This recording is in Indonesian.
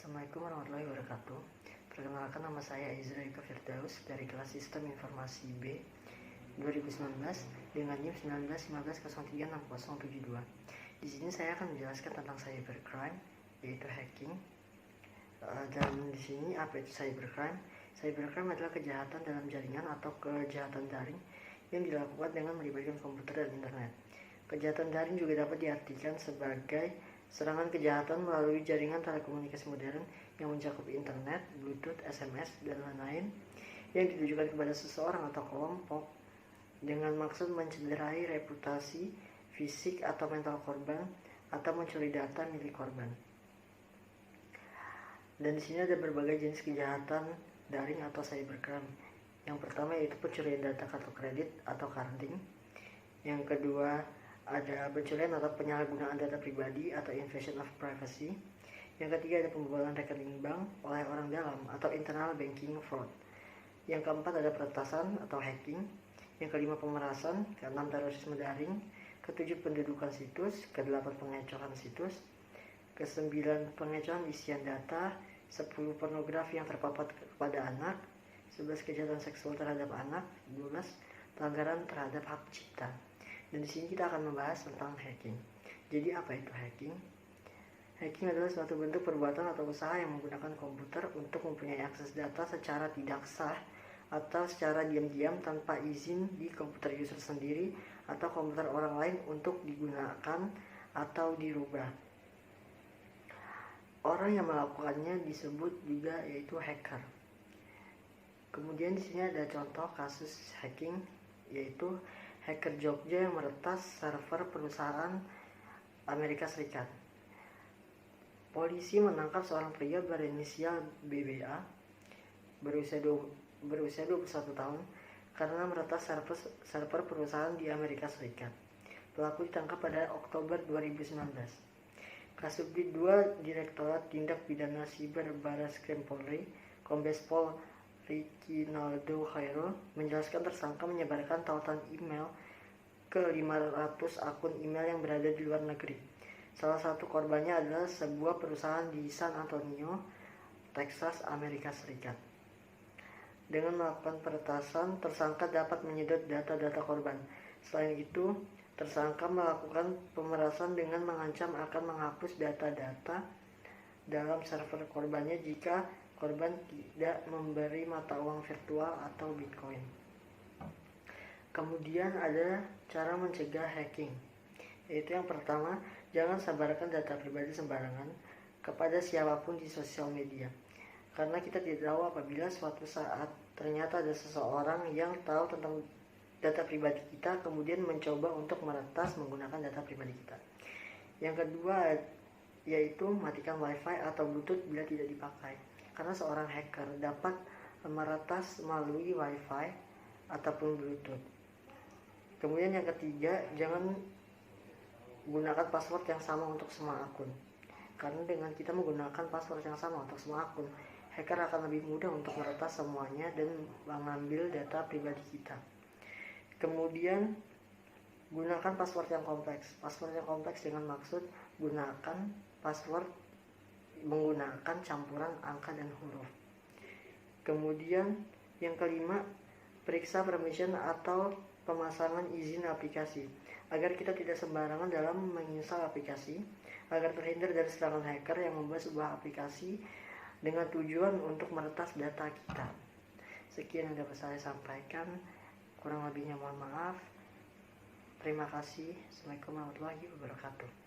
Assalamualaikum warahmatullahi wabarakatuh. Perkenalkan, nama saya Izra Ika Firdaus dari kelas Sistem Informasi B 2019 dengan NIM 1915036072. Di sini saya akan menjelaskan tentang cybercrime, yaitu hacking. Dan di sini apa itu cybercrime? Cybercrime adalah kejahatan dalam jaringan atau kejahatan daring yang dilakukan dengan melibatkan komputer dan internet. Kejahatan daring juga dapat diartikan sebagai serangan kejahatan melalui jaringan telekomunikasi modern yang mencakup internet, bluetooth, SMS, dan lain-lain yang ditujukan kepada seseorang atau kelompok dengan maksud mencederai reputasi, fisik atau mental korban atau mencuri data milik korban. Dan di sini ada berbagai jenis kejahatan daring atau cybercrime. Yang pertama yaitu pencurian data kartu kredit atau carding. Yang kedua ada pencurian atau penyalahgunaan data pribadi atau invasion of privacy. Yang ketiga ada pembobolan rekening bank oleh orang dalam atau internal banking fraud. Yang keempat ada peretasan atau hacking. Yang kelima pemerasan. Keenam terorisme daring. Ketujuh pendudukan situs. Kedelapan pengecohan situs. Kesembilan pengecohan isian data. 10 pornografi yang terpapar kepada anak. 11 kejahatan seksual terhadap anak. 12 pelanggaran terhadap hak cipta. Dan di sini kita akan membahas tentang hacking. Jadi apa itu hacking? Hacking adalah suatu bentuk perbuatan atau usaha yang menggunakan komputer untuk mempunyai akses data secara tidak sah atau secara diam-diam tanpa izin di komputer user sendiri atau komputer orang lain untuk digunakan atau dirubah. Orang yang melakukannya disebut juga yaitu hacker. Kemudian di sini ada contoh kasus hacking, yaitu hacker Jogja yang meretas server perusahaan Amerika Serikat. Polisi menangkap seorang pria berinisial BBA berusia 21 tahun karena meretas server perusahaan di Amerika Serikat. Pelaku ditangkap pada Oktober 2019. Kasubdit 2 Direktorat Tindak Pidana Siber Barreskrim Polri, Kombes Pol Rikinaldo Khairul menjelaskan tersangka menyebarkan tautan email ke 500 akun email yang berada di luar negeri. Salah satu korbannya adalah sebuah perusahaan di San Antonio, Texas, Amerika Serikat. Dengan melakukan peretasan, tersangka dapat menyedot data-data korban. Selain itu, tersangka melakukan pemerasan dengan mengancam akan menghapus data-data dalam server korbannya jika korban tidak memberi mata uang virtual atau Bitcoin. Kemudian ada cara mencegah hacking, yaitu yang pertama, jangan sebarkan data pribadi sembarangan kepada siapapun di sosial media, karena kita tidak tahu apabila suatu saat ternyata ada seseorang yang tahu tentang data pribadi kita kemudian mencoba untuk meretas menggunakan data pribadi kita. Yang kedua yaitu matikan wifi atau bluetooth bila tidak dipakai, karena seorang hacker dapat meretas melalui wifi ataupun bluetooth. Kemudian yang ketiga, jangan gunakan password yang sama untuk semua akun, karena dengan kita menggunakan password yang sama untuk semua akun, hacker akan lebih mudah untuk meretas semuanya dan mengambil data pribadi kita. Kemudian gunakan password yang kompleks. Password yang kompleks dengan maksud gunakan password menggunakan campuran angka dan huruf. Kemudian yang kelima, periksa permission atau pemasangan izin aplikasi agar kita tidak sembarangan dalam menginstal aplikasi, agar terhindar dari serangan hacker yang membuat sebuah aplikasi dengan tujuan untuk meretas data kita. Sekian yang dapat saya sampaikan, kurang lebihnya mohon maaf. Terima kasih. Assalamualaikum warahmatullahi wabarakatuh.